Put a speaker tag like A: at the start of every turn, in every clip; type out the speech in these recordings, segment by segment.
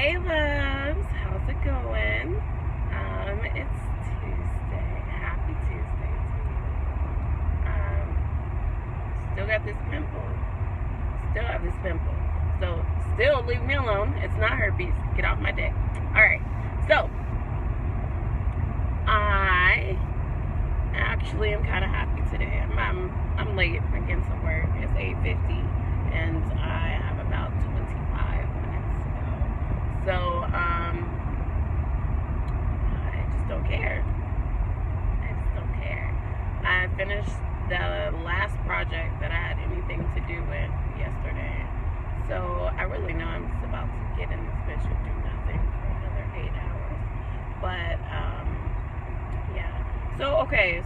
A: Hey loves, how's it going? It's Tuesday. Happy Tuesday to you. Still got this pimple. Still have this pimple. So still leave me alone. It's not herpes. Get off my dick. Alright, so I actually am kinda happy today. I'm late again to work. It's 8:50 and I have about 25 minutes to go. So, I just don't care. I finished the last project that I had anything to do with yesterday. So, I really know I'm just about to get in this bitch and do nothing for another 8 hours. But, yeah. So, okay,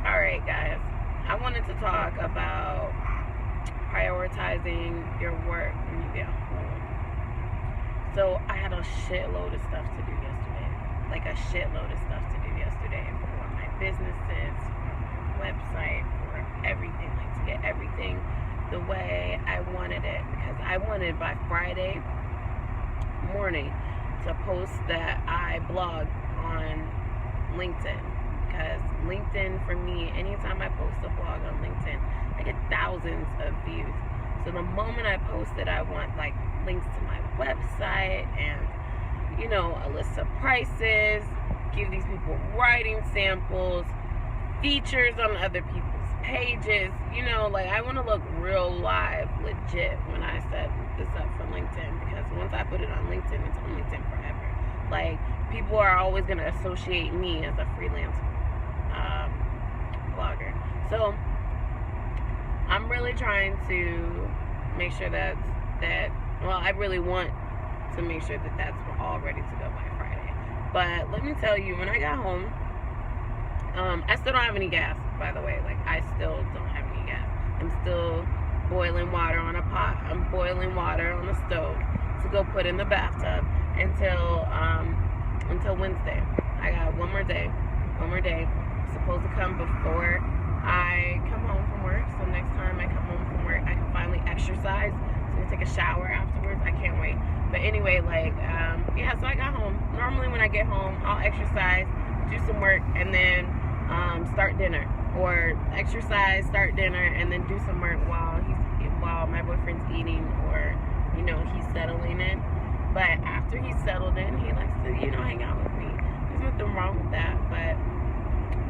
A: alright guys. I wanted to talk about prioritizing your work when you get home. So I had a shitload of stuff to do yesterday. Like a shitload of stuff to do yesterday for my businesses, for my website, for everything. Like to get everything the way I wanted it. Because I wanted by Friday morning to post that I blog on LinkedIn. Because LinkedIn, for me, anytime I post a blog on LinkedIn, I get thousands of views. So the moment I post it, I want like links to my website and, you know, a list of prices, give these people writing samples, features on other people's pages. You know, like I want to look real live, legit when I set this up for LinkedIn. Because once I put it on LinkedIn, it's on LinkedIn forever. Like, people are always going to associate me as a freelance blogger. So I'm really trying to make sure that I really want to make sure that that's all ready to go by Friday. But let me tell you, when I got home, I still don't have any gas, by the way. Like, I still don't have any gas. I'm still boiling water on a pot. I'm boiling water on the stove to go put in the bathtub until Wednesday. I got one more day. I'm supposed to come before I come home from work. So next time I come home from work, I can finally exercise. So I take a shower afterwards. I can't wait. But anyway, like, yeah, so I got home. Normally when I get home, I'll exercise, do some work, and then start dinner. Or exercise, start dinner, and then do some work while my boyfriend's eating, or, you know, he's settling in. But after he's settled in, he likes to, you know, hang out with me. There's nothing wrong with that. But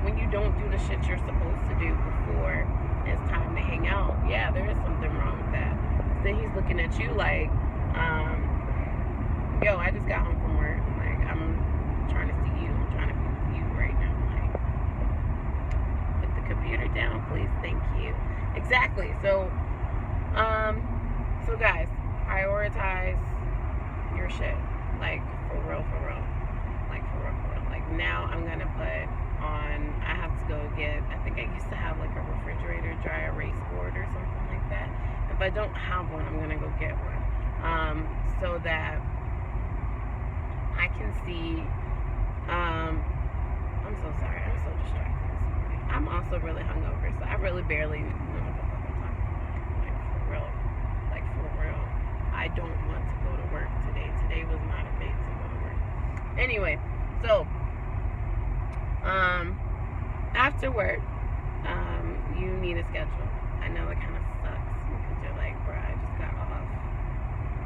A: when you don't do the shit you're supposed to do before it's time to hang out, yeah, there is something wrong with that. Then he's looking at you like, yo, I just got home from work. Like, I'm trying to see you. I'm trying to be with you right now. Like, put the computer down, please. Thank you. Exactly. So guys, prioritize your shit. Like, for real. Like, for real. Like, now I'm gonna put on, I have to go get, I think I used to have like a refrigerator dry erase board or something like that. If I don't have one, I'm gonna go get one, so that I can see. I'm so sorry, I'm so distracted this morning. I'm also really hungover, so I really barely know what the fuck I'm talking about. Like for real, I don't want to go to work today. Today was not a day to go to work. Anyway, so after work, you need a schedule. I know it kind of sucks because you're like, bro, I just got off.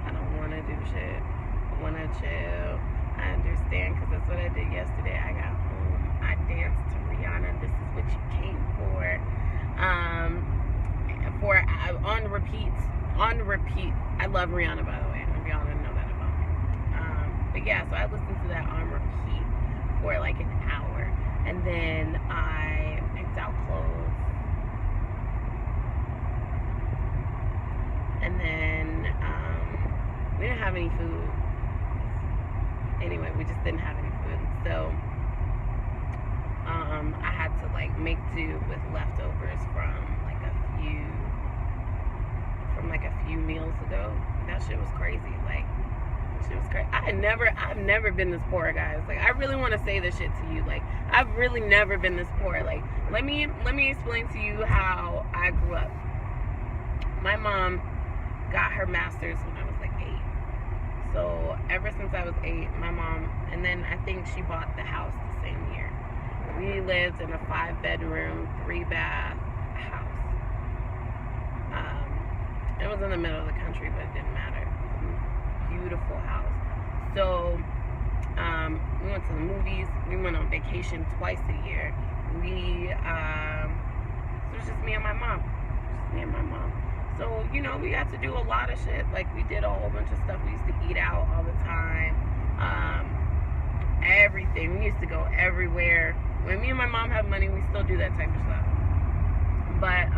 A: I don't want to do shit. I want to chill. I understand, because that's what I did yesterday. I got home. I danced to Rihanna. This is what you came for. On repeat. I love Rihanna, by the way. Y'all didn't know that about me. But yeah, so I listened to that on repeat for like an hour. And then I picked out clothes. And then we didn't have any food. Anyway, we just didn't have any food. So I had to like make do with leftovers from a few meals ago. That shit was crazy. Like, shit was crazy. I've never been this poor, guys. Like, I really want to say this shit to you. Like, I've really never been this poor. Like, let me explain to you how I grew up. My mom got her master's when I was like 8. So ever since I was 8, my mom, and then I think she bought the house the same year. We lived in a 5-bedroom, 3-bath house. It was in the middle of the country, but it didn't matter. Beautiful house. So we went to the movies. We went on vacation twice a year. So it was just me and my mom. So, you know, we got to do a lot of shit. Like, we did a whole bunch of stuff. We used to eat out all the time. Everything. We used to go everywhere. When me and my mom have money, we still do that type of stuff. But,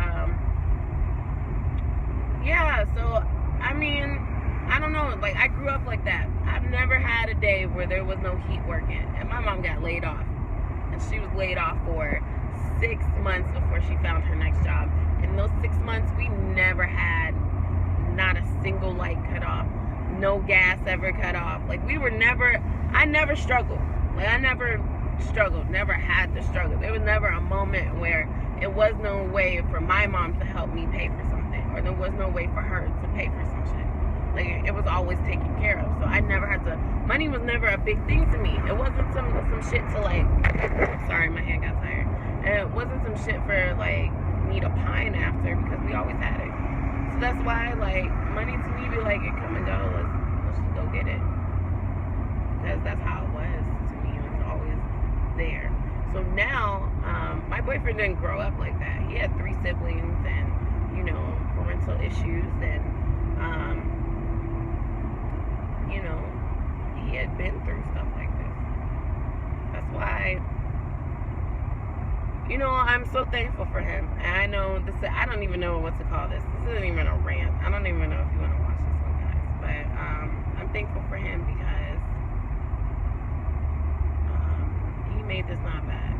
A: yeah, so, I mean, I don't know. Like, I grew up like that. I've never had a day where there was no heat working. And my mom got laid off. And she was laid off for 6 months before she found her next job. In those 6 months, we never had not a single light cut off. No gas ever cut off. Like, I never struggled. Like, I never struggled. Never had to struggle. There was never a moment where it was no way for my mom to help me pay for something. Or there was no way for her to pay for some shit. Like, it was always taken care of. So I never had to, money was never a big thing to me. It wasn't some shit to, like, sorry, my hand got tired. And it wasn't some shit for, like, me to pine after, because we always had it. So that's why, like, money to me be like, it come and go. Let's just go get it. Because that's how it was to me. It was always there. So now, my boyfriend didn't grow up like that. He had 3 siblings and, you know, parental issues, and, you know, he had been through stuff like this. That's why, you know, I'm so thankful for him. And I know this, I don't even know what to call this. This isn't even a rant. I don't even know if you want to watch this one, guys. But I'm thankful for him because he made this not bad.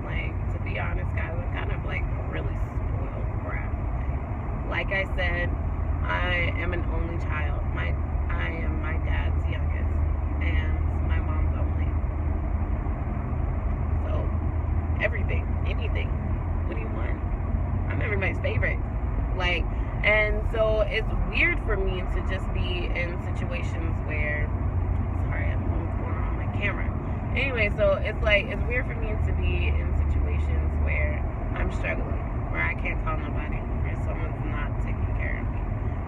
A: Like, to be honest, guys, I'm kind of like a really spoiled brat. Like I said, I am an only child. I am my dad's youngest, and my mom's only. So, everything, anything. What do you want? I'm everybody's favorite. Like, and so it's weird for me to just be in situations where, sorry, I don't know what's going on with my camera. Anyway, so it's like, it's weird for me to be in situations where I'm struggling, where I can't call nobody, where someone's not taking care of me.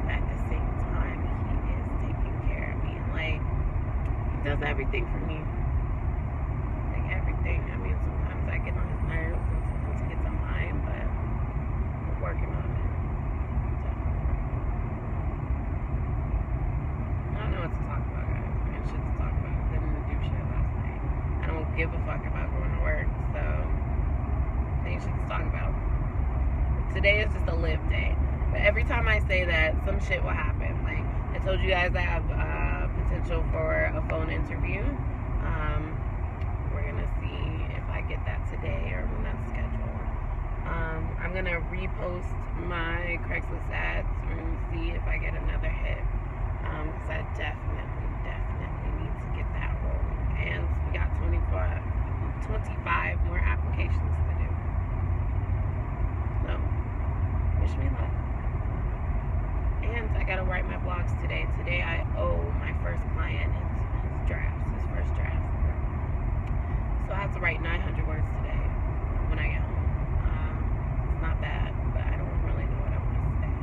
A: But at the same time, he is taking care of me. Like, he does everything for me. Like, everything. I mean, sometimes I get on his nerves, and sometimes he gets on mine, but we're working on it. So, I don't know what to talk about, guys. I mean, shit to talk about. I didn't do shit last night. I don't give a fuck about going to work, so ain't shit to talk about. Today is just a live day. But every time I say that, some shit will happen. Like, I told you guys I have potential for a phone interview. We're gonna see if I get that today or when that's scheduled. I'm gonna repost my Craigslist ads and see if I get another hit. Because I definitely need to get that rolling. And we got 25 more applications to do. So, wish me luck. And I gotta write my blogs today. Today I owe my first client his first draft. So I have to write 900 words today when I get home. It's not bad, but I don't really know what I want to say.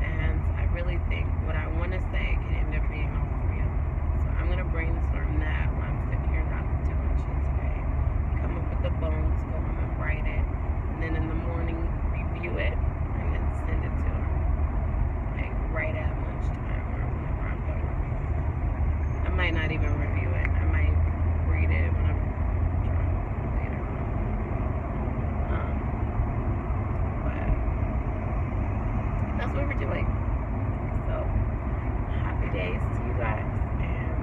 A: And I really think what I want to say can end up being all 3 of them. So I'm gonna brainstorm that while I'm sitting here not doing shit today. Come up with the bones, go home and write it, and then in the morning review it, and then send it to him. Like, right at lunchtime or whenever I'm done reviewing it. I might not even review it. I might read it when I'm drunk later on. But that's what we're doing. So, happy days to you guys. And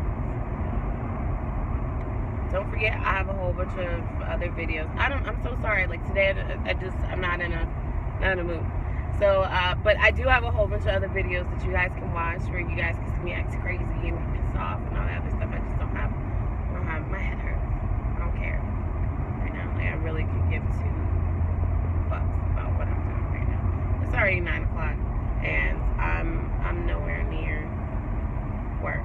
A: don't forget, I have a whole bunch of other videos. I'm so sorry. Like, today, I'm not in a mood. So, but I do have a whole bunch of other videos that you guys can watch where you guys can see me act crazy and be pissed off and all that other stuff. I just don't have, my head hurts. I don't care right now. Like, I really could give 2 fucks about what I'm doing right now. It's already 9 o'clock and I'm nowhere near work.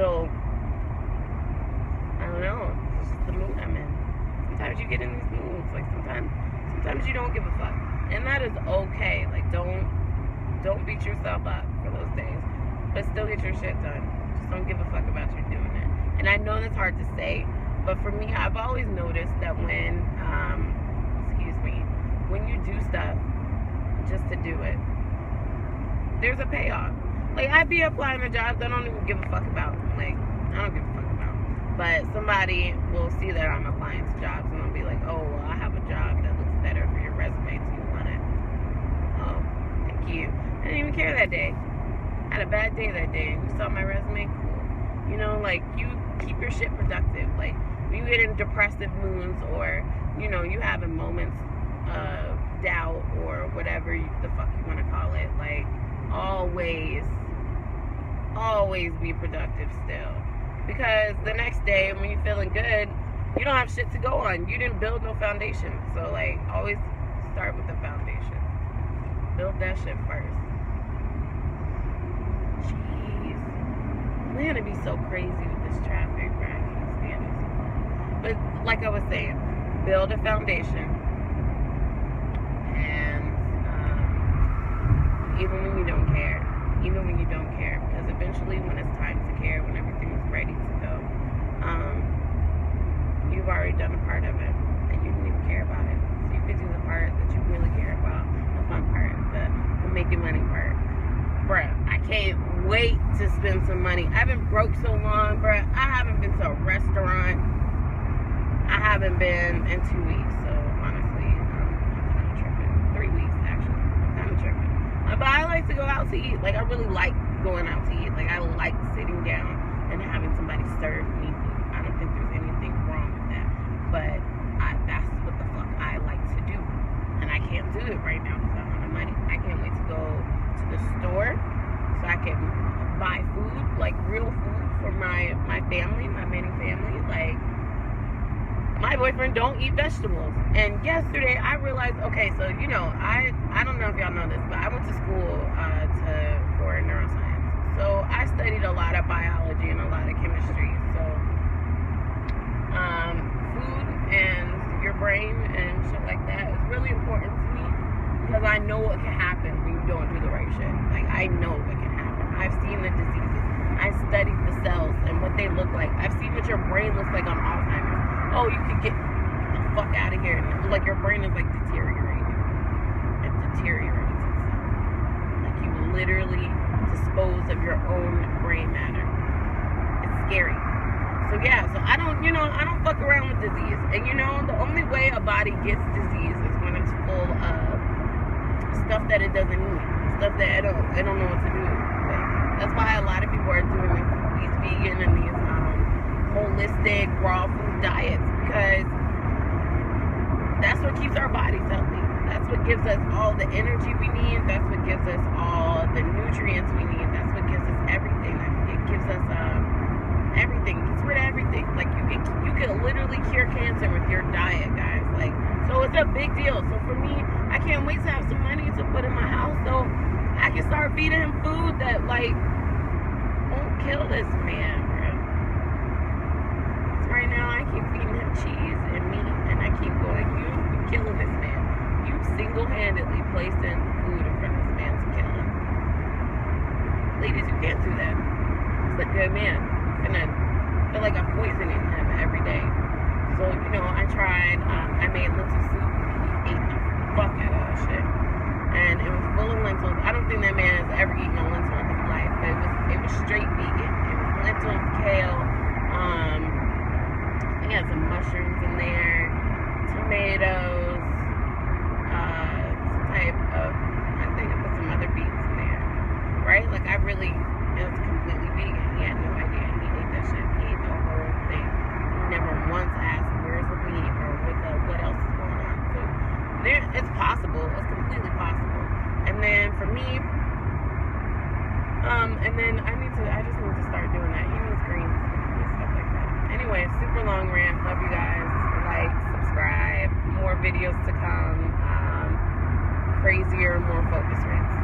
A: So, I don't know. It's just the mood I'm in. Sometimes you get in these moods. Like, sometimes you don't give a fuck. And that is okay. Like, don't beat yourself up for those days. But still get your shit done. Just don't give a fuck about you doing it. And I know that's hard to say, but for me, I've always noticed that when you do stuff just to do it, there's a payoff. Like, I'd be applying to jobs I don't even give a fuck about. Like, I don't give a fuck about. But somebody will see that I'm applying to jobs and they'll be like, oh, well, I have a job that looks better for your resume. Do you want it? Oh, thank you. I didn't even care that day. I had a bad day that day. You saw my resume? Cool. You know, like, you keep your shit productive. Like, when you get in depressive moods or, you know, you having moments of doubt or whatever the fuck you want to call it, like, always be productive still. Because the next day when you're feeling good, you don't have shit to go on. You didn't build no foundation. So, like, always start with the foundation. Build that shit first. Jeez. Atlanta be so crazy with this traffic, right? I can't stand it. But like I was saying, build a foundation. And even when you don't care, because eventually when it's time to care, when everything is ready to go, you've already done a part of it, and you didn't even care about it. So you could do the part that you really care about, the fun part, the making money part. Bruh, I can't wait to spend some money. I've been broke so long, bruh. I haven't been to a restaurant. I haven't been in 2 weeks, so honestly, I'm kind of tripping. 3 weeks, actually. I'm kind of tripping. But I like to go out to eat. Like, I really like going out to eat. Like, I like sitting down and having somebody serve me food. I don't think there's anything wrong with that. But that's what the fuck I like to do. And I can't do it right now because I don't have money. I can't wait to go to the store so I can buy food, like real food for my family, my many family. Like, my boyfriend don't eat vegetables. And yesterday I realized, okay, so, you know, I don't know if y'all know this, but I went to school for neuroscience. So I studied a lot of biology and a lot of chemistry. So food and your brain and shit like that is really important to me because I know what can happen when you don't do the right shit. Like, I know what can happen. I've seen the diseases. I studied the cells and what they look like. I've seen what your brain looks like on Alzheimer's. Oh, you could get the fuck out of here. Like, your brain is, like, deteriorating. It deteriorates itself. Like, you literally dispose of your own brain matter. It's scary. So, yeah, so I don't fuck around with disease. And, you know, the only way a body gets disease is when it's full of stuff that it doesn't need. Stuff that it don't know what to do. Like, that's why a lot of people are doing these vegan and these holistic raw food diets, because that's what keeps our bodies healthy. That's what gives us all the energy we need. That's what gives us all the nutrients we need. That's what gives us everything. It gives us everything. It gets rid of everything. Like, you can literally cure cancer with your diet, guys. Like, so it's a big deal. So for me, I can't wait to have some money to put in my house so I can start feeding him food that, like, won't kill this man. Right now, I keep feeding him cheese and meat, and I keep going, you're killing this man. You single-handedly placing food in front of this man to kill him. Ladies, you can't do that. It's a good man. I'm gonna feel like I'm poisoning him every day. So, you know, I tried, I made lentil soup. He ate the fuck out of that shit. And it was full of lentils. I don't think that man has ever eaten a lentil in his life, but it was straight vegan. It was lentils, kale, he had some mushrooms in there, tomatoes, some type of, I think I put some other beets in there, right? Like, it was completely vegan. He had no idea. He ate that shit. He ate the whole thing. He never once asked, where's the meat, or what else is going on. So, it's possible. It's completely possible. And then, for me, and then I just need to start doing that. He needs greens and stuff like that. Anyway, super long rant. Love you guys. Like, subscribe. More videos to come. Crazier, more focused rants.